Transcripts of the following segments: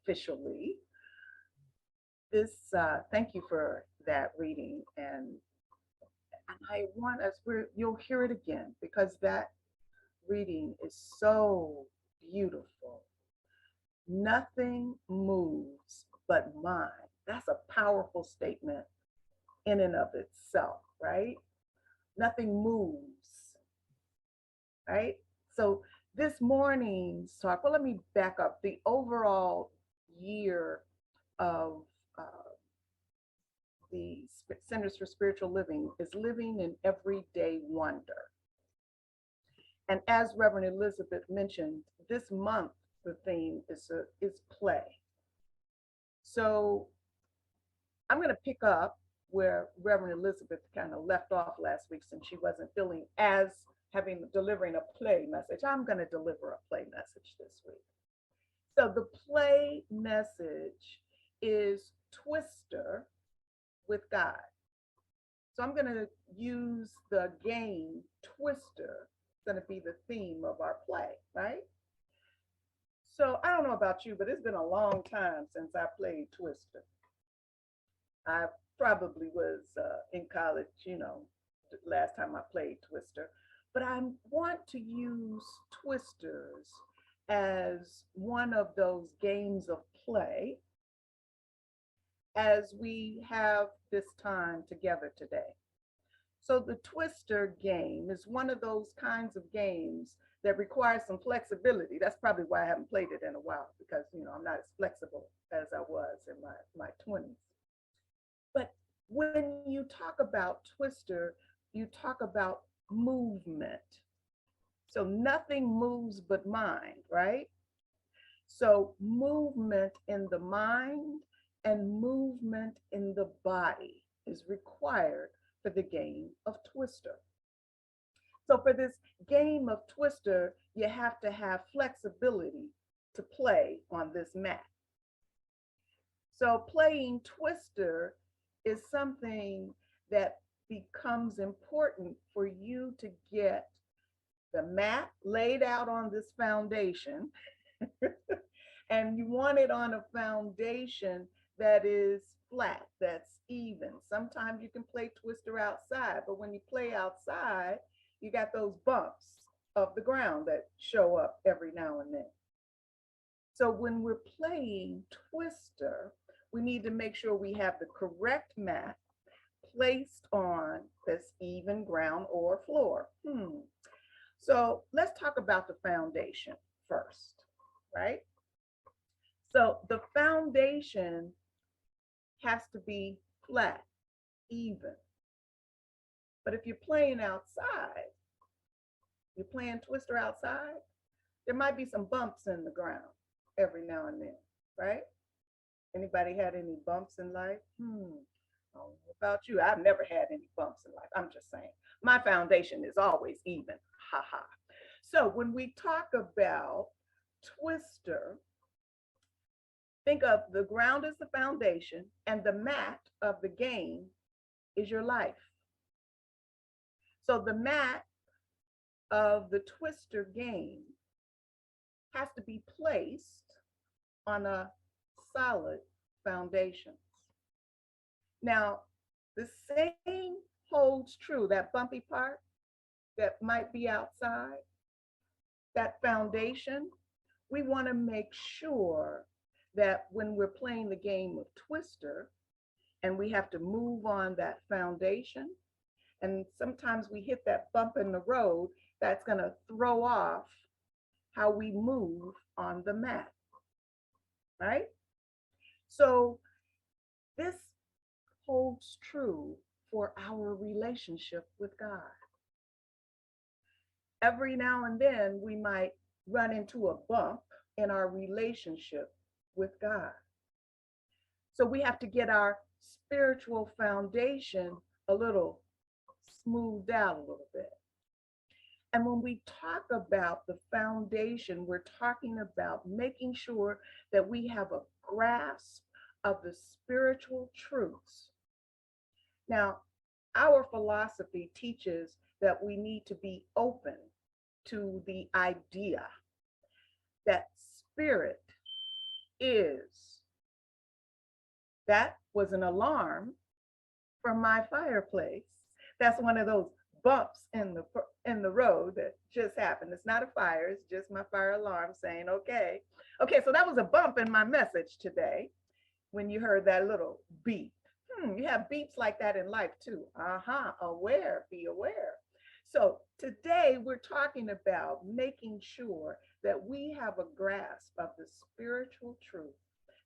officially. Thank you for that reading, and I want us, you'll hear it again because that reading is so beautiful. Nothing moves but mind. That's a powerful statement in and of itself, right? Nothing moves, right? So this morning's talk, well, let me back up. The overall year of the Centers for Spiritual Living is living in everyday wonder. And as Reverend Elizabeth mentioned, this month the theme is play. So I'm going to pick up where Reverend Elizabeth kind of left off last week, since she wasn't feeling as delivering a play message. I'm going to deliver a play message this week. So the play message is Twister with God. So I'm going to use the game Twister. It's going to be the theme of our play, right? So I don't know about you, but it's been a long time since I played Twister. I probably was in college, the last time I played Twister. But I want to use Twisters as one of those games of play as we have this time together today. So the Twister game is one of those kinds of games that requires some flexibility. That's probably why I haven't played it in a while, because I'm not as flexible as I was in my 20s. But when you talk about Twister, you talk about movement. So nothing moves but mind, right? So movement in the mind and movement in the body is required for the game of Twister. So for this game of Twister, you have to have flexibility to play on this mat. So playing Twister is something that becomes important for you to get the mat laid out on this foundation. And you want it on a foundation that is flat, that's even. Sometimes you can play Twister outside, but when you play outside, you got those bumps of the ground that show up every now and then. So when we're playing Twister, we need to make sure we have the correct mat placed on this even ground or floor. So let's talk about the foundation first, right? So the foundation has to be flat, even. But if you're playing outside, you're playing Twister outside, there might be some bumps in the ground every now and then, right? Anybody had any bumps in life? I don't know about you. I've never had any bumps in life. I'm just saying. My foundation is always even. Ha ha. So when we talk about Twister, think of the ground as the foundation and the mat of the game is your life. So the mat of the Twister game has to be placed on a solid foundation. Now, the same holds true, that bumpy part that might be outside, that foundation, we want to make sure that when we're playing the game of Twister and we have to move on that foundation, and sometimes we hit that bump in the road, that's going to throw off how we move on the mat, right? So this holds true for our relationship with God. Every now and then we might run into a bump in our relationship with God. So we have to get our spiritual foundation a little smoothed out a little bit. And when we talk about the foundation, we're talking about making sure that we have a grasp of the spiritual truths. Now, our philosophy teaches that we need to be open to the idea that spirit is. That was an alarm from my fireplace. That's one of those bumps in the road that just happened. It's not a fire, it's just my fire alarm saying, okay. Okay, so that was a bump in my message today when you heard that little beep. You have beeps like that in life too. Aware, be aware. So today we're talking about making sure that we have a grasp of the spiritual truth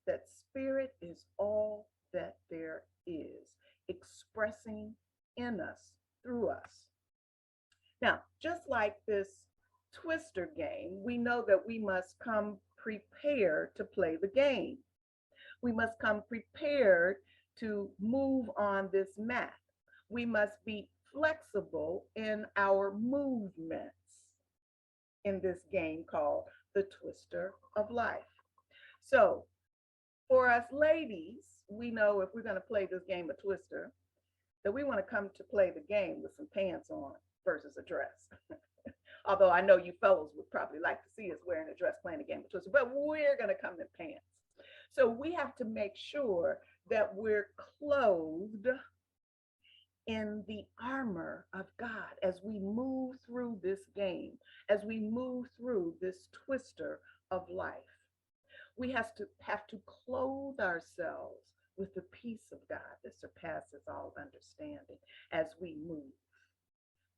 that spirit is all that there is, expressing in us, through us. Now, just like this twister game, we know that we must come prepared to play the game. We must come prepared to move on this mat. We must be flexible in our movements in this game called the Twister of Life. So for us ladies, we know if we're going to play this game of Twister, that we want to come to play the game with some pants on versus a dress. Although I know you fellows would probably like to see us wearing a dress playing a game of Twister, but we're going to come in pants. So we have to make sure that we're clothed in the armor of God as we move through this game, as we move through this twister of life. We have to clothe ourselves with the peace of God that surpasses all understanding as we move.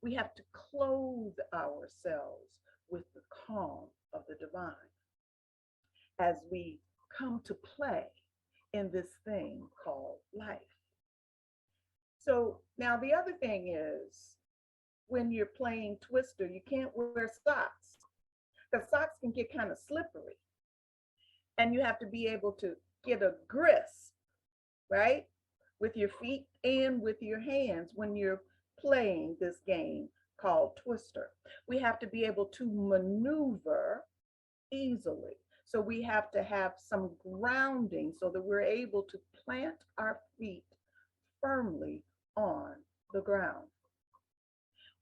We have to clothe ourselves with the calm of the divine as we come to play in this thing called life. So now the other thing is, when you're playing Twister, you can't wear socks because socks can get kind of slippery. And you have to be able to get a grip, right? With your feet and with your hands when you're playing this game called Twister. We have to be able to maneuver easily. So we have to have some grounding so that we're able to plant our feet firmly on the ground.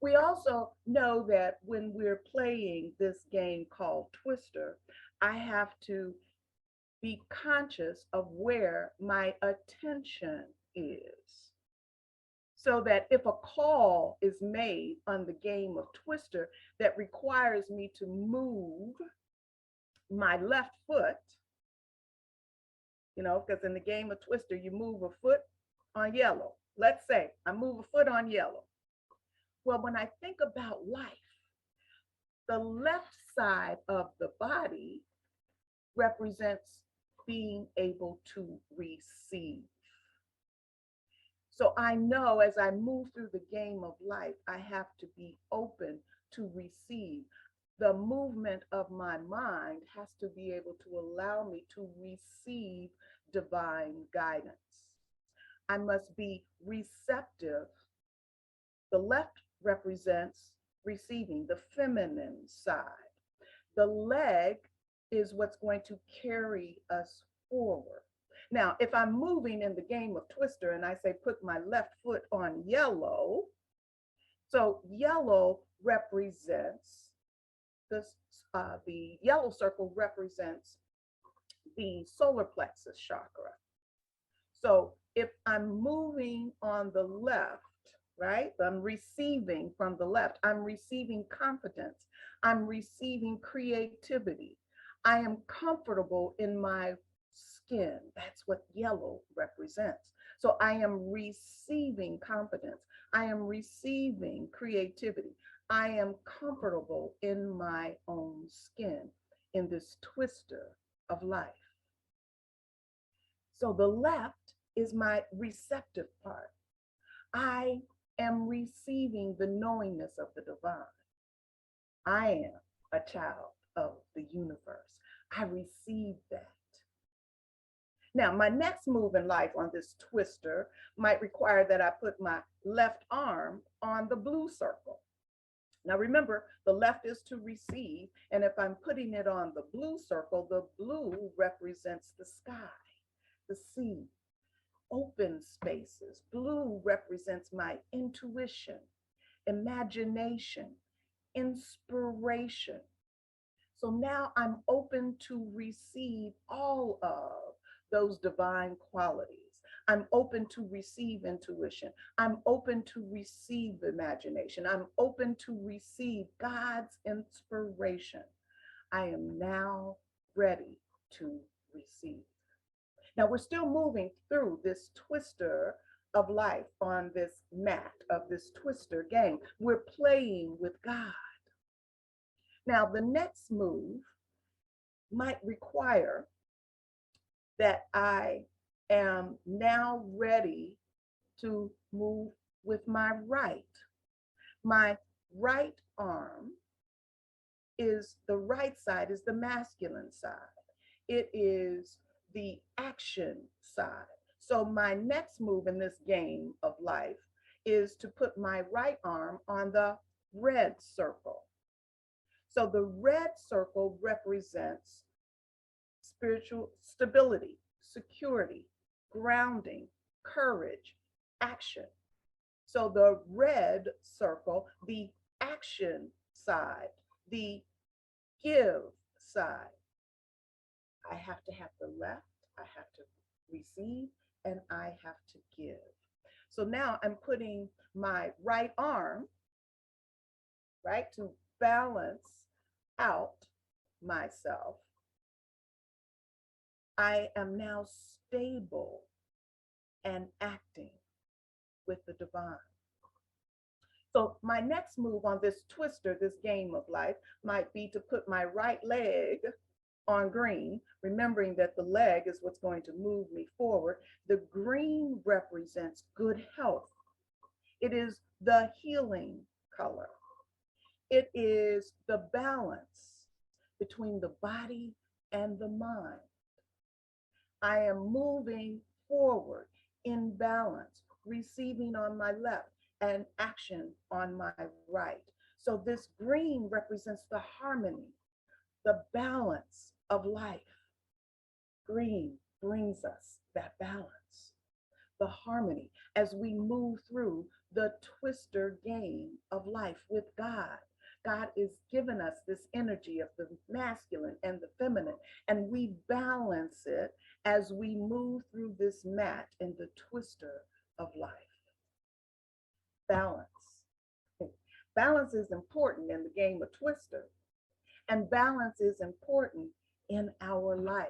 We also know that when we're playing this game called Twister, I have to be conscious of where my attention is. So that if a call is made on the game of Twister that requires me to move my left foot, because in the game of Twister, you move a foot on yellow. Let's say I move a foot on yellow. Well, when I think about life, the left side of the body represents being able to receive. So I know as I move through the game of life, I have to be open to receive. The movement of my mind has to be able to allow me to receive divine guidance. I must be receptive. The left represents receiving, the feminine side. The leg is what's going to carry us forward. Now, if I'm moving in the game of Twister and I say put my left foot on yellow, so yellow represents this, the yellow circle represents the solar plexus chakra. So if I'm moving on the left, right, I'm receiving from the left, I'm receiving confidence, I'm receiving creativity, I am comfortable in my skin. That's what yellow represents. So I am receiving confidence, I am receiving creativity, I am comfortable in my own skin in this twister of life. So the left is my receptive part. I am receiving the knowingness of the divine. I am a child of the universe. I receive that. Now, my next move in life on this twister might require that I put my left arm on the blue circle. Now remember, the left is to receive, and if I'm putting it on the blue circle, the blue represents the sky, the sea, open spaces. Blue represents my intuition, imagination, inspiration. So now I'm open to receive all of those divine qualities. I'm open to receive intuition. I'm open to receive imagination. I'm open to receive God's inspiration. I am now ready to receive. Now we're still moving through this twister of life on this mat of this twister game. We're playing with God. Now the next move might require that I am now ready to move with my right. My right arm is the right side, is the masculine side. It is the action side. So my next move in this game of life is to put my right arm on the red circle. So the red circle represents spiritual stability, security, grounding, courage, action. So the red circle, the action side, the give side. I have to have the left, I have to receive, and I have to give. So now I'm putting my right arm, right, to balance out myself. I am now stable and acting with the divine. So my next move on this twister, this game of life, might be to put my right leg on green, remembering that the leg is what's going to move me forward. The green represents good health. It is the healing color. It is the balance between the body and the mind. I am moving forward in balance, receiving on my left and action on my right. So this green represents the harmony, the balance of life. Green brings us that balance, the harmony as we move through the twister game of life with God. God is giving us this energy of the masculine and the feminine, and we balance it as we move through this mat in the twister of life. Balance. Balance is important in the game of twister, and balance is important in our life.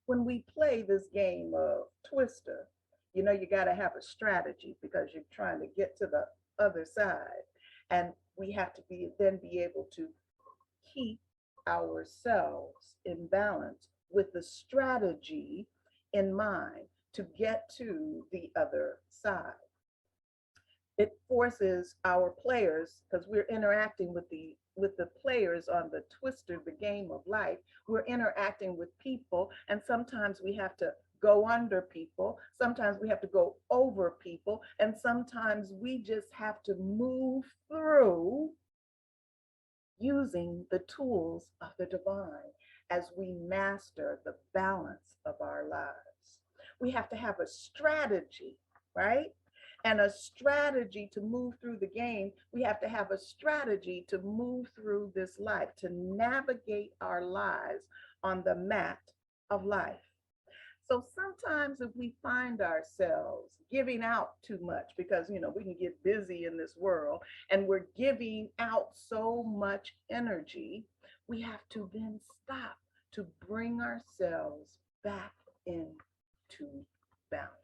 When we play this game of twister, you know, you got to have a strategy because you're trying to get to the other side. And we have to be able to keep ourselves in balance with the strategy in mind to get to the other side. It forces our players, because we're interacting with the players on the twister, the game of life. We're interacting with people, and sometimes we have to go under people, sometimes we have to go over people, and sometimes we just have to move through using the tools of the divine as we master the balance of our lives. We have to have a strategy, right? And a strategy to move through the game. We have to have a strategy to move through this life, to navigate our lives on the mat of life. So sometimes if we find ourselves giving out too much, because, you know, we can get busy in this world and we're giving out so much energy, we have to then stop to bring ourselves back into balance.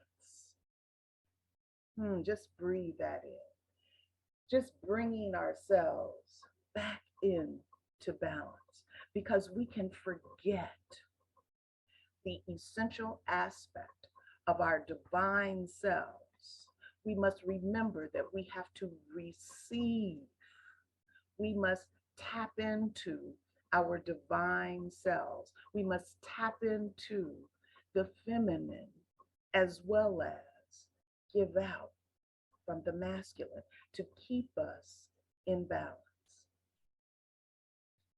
Just breathe that in. Just bringing ourselves back into balance, because we can forget the essential aspect of our divine selves. We must remember that we have to receive. We must tap into our divine selves. We must tap into the feminine as well as give out from the masculine to keep us in balance.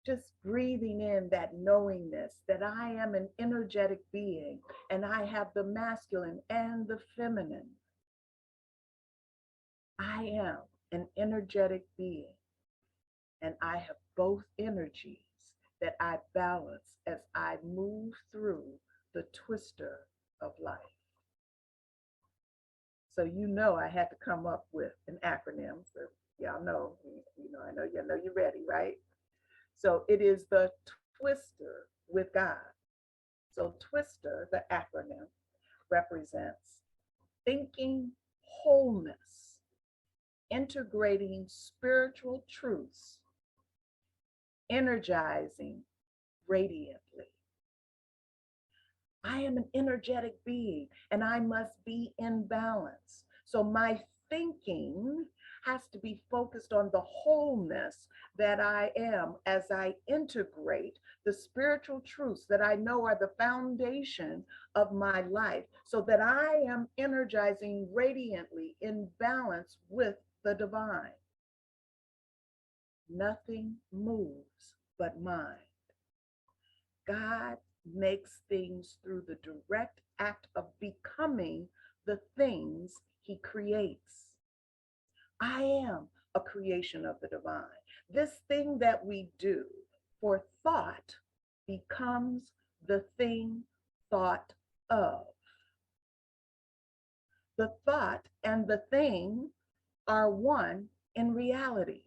Just breathing in that knowingness that I am an energetic being and I have the masculine and the feminine. I am an energetic being and I have both energies that I balance as I move through the twister of life. So you know I had to come up with an acronym. So y'all know, I know you're ready, right? So it is the twister with God. So twister, the acronym, represents thinking wholeness, integrating spiritual truths, energizing radiantly. I am an energetic being and I must be in balance. So my thinking has to be focused on the wholeness that I am as I integrate the spiritual truths that I know are the foundation of my life, so that I am energizing radiantly in balance with the divine. Nothing moves but mind. God makes things through the direct act of becoming the things he creates. I am a creation of the divine. This thing that we do for thought becomes the thing thought of. The thought and the thing are one in reality.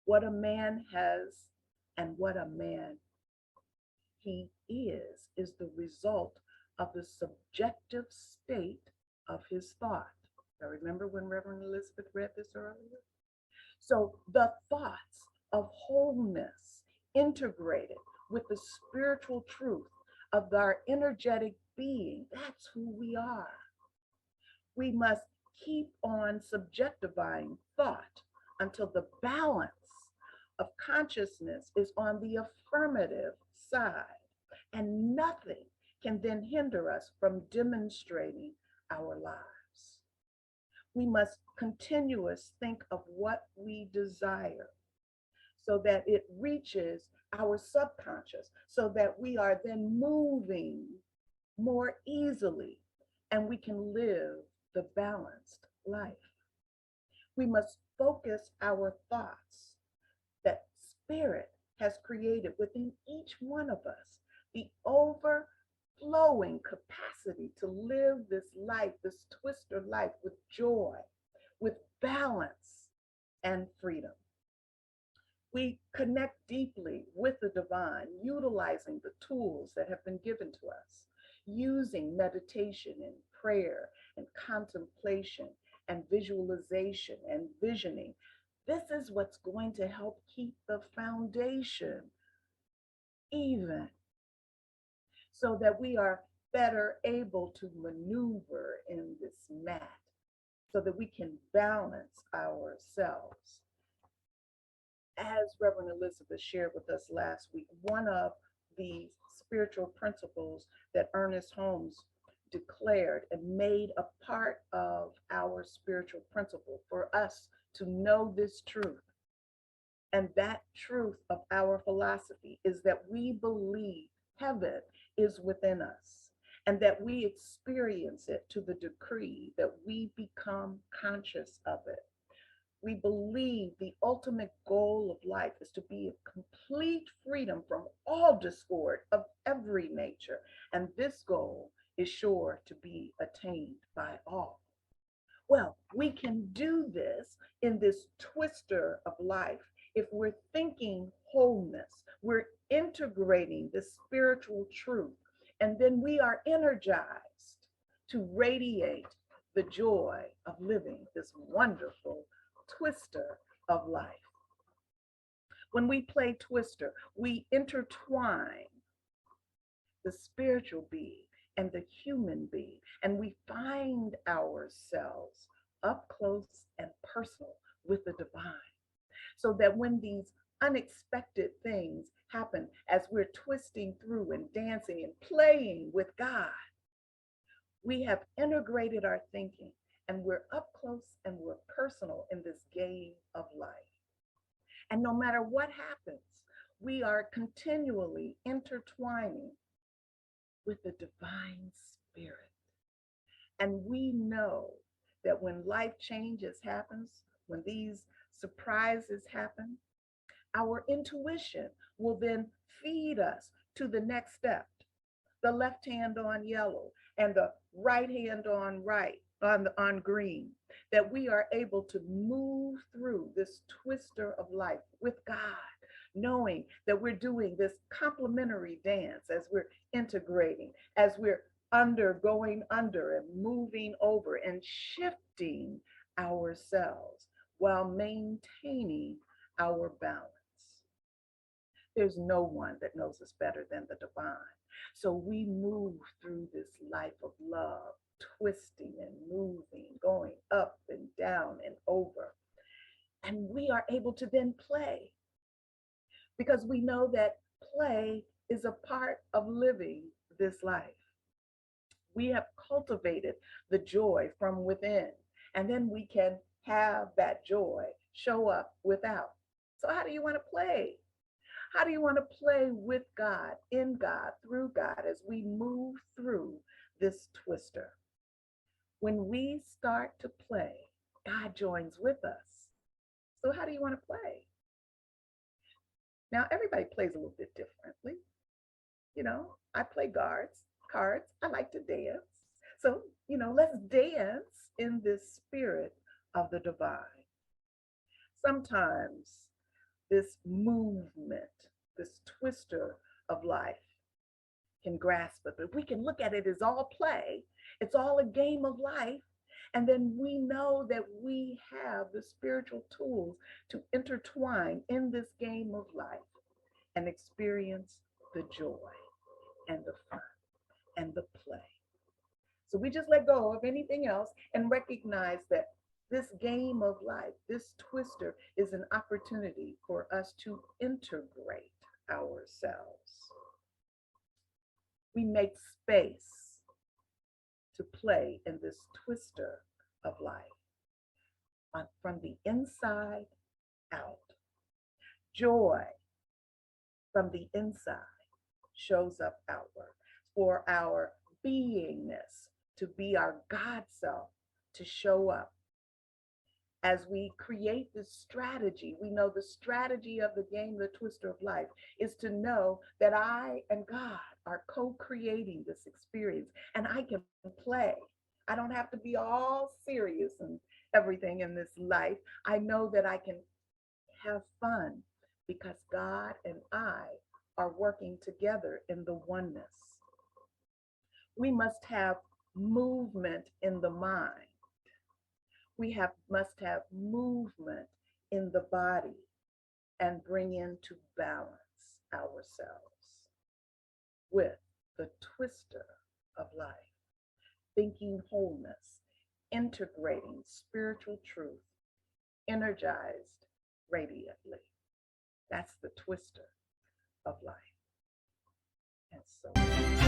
What a man has and what a man he is the result of the subjective state of his thought. Now remember when Reverend Elizabeth read this earlier? So the thoughts of wholeness integrated with the spiritual truth of our energetic being, that's who we are. We must keep on subjectifying thought until the balance of consciousness is on the affirmative side, and nothing can then hinder us from demonstrating our lives. We must continuously think of what we desire so that it reaches our subconscious, so that we are then moving more easily and we can live the balanced life. We must focus our thoughts that spirit has created within each one of us, the overflowing capacity to live this life, this twister life, with joy, with balance and freedom. We connect deeply with the divine, utilizing the tools that have been given to us, using meditation and prayer and contemplation and visualization and visioning. This is what's going to help keep the foundation even, so that we are better able to maneuver in this mat, so that we can balance ourselves. As Reverend Elizabeth shared with us last week, one of the spiritual principles that Ernest Holmes declared and made a part of our spiritual principle for us to know this truth. And that truth of our philosophy is that we believe heaven is within us and that we experience it to the degree that we become conscious of it. We believe the ultimate goal of life is to be in complete freedom from all discord of every nature. And this goal is sure to be attained by all. Well, we can do this in this twister of life if we're thinking wholeness, we're integrating the spiritual truth, and then we are energized to radiate the joy of living this wonderful twister of life. When we play twister, we intertwine the spiritual being and the human being, and we find ourselves up close and personal with the divine, so that when these unexpected things happen as we're twisting through and dancing and playing with God, we have integrated our thinking and we're up close and we're personal in this game of life. And no matter what happens, we are continually intertwining with the divine spirit. And we know that when life changes happens, when these surprises happen, Our intuition will then feed us to the next step, the left hand on yellow and the right hand on green, that we are able to move through this twister of life with God, knowing that we're doing this complementary dance as we're integrating, as we're going under and moving over and shifting ourselves while maintaining our balance. There's no one that knows us better than the divine. So we move through this life of love, twisting and moving, going up and down and over. And we are able to then play, because we know that play is a part of living this life. We have cultivated the joy from within, and then we can have that joy show up without. So how do you want to play? How do you want to play with God, in God, through God, as we move through this twister? When we start to play, God joins with us. So how do you want to play? Now, everybody plays a little bit differently. I play cards. I like to dance. So, let's dance in this spirit of the divine. Sometimes this movement, this twister of life can grasp it, but we can look at it as all play. It's all a game of life. And then we know that we have the spiritual tools to intertwine in this game of life and experience the joy and the fun and the play. So we just let go of anything else and recognize that this game of life, this twister, is an opportunity for us to integrate ourselves. We make space to play in this twister of life from the inside out. Joy from the inside shows up outward, for our beingness to be our God self to show up. As we create this strategy, we know the strategy of the game, the twister of life, is to know that I and God are co-creating this experience, and I can play. I don't have to be all serious and everything in this life. I know that I can have fun because God and I are working together in the oneness. We must have movement in the mind. We must have movement in the body and bring into balance ourselves with the twister of life, thinking wholeness, integrating spiritual truth, energized radiantly. That's the twister of life. And so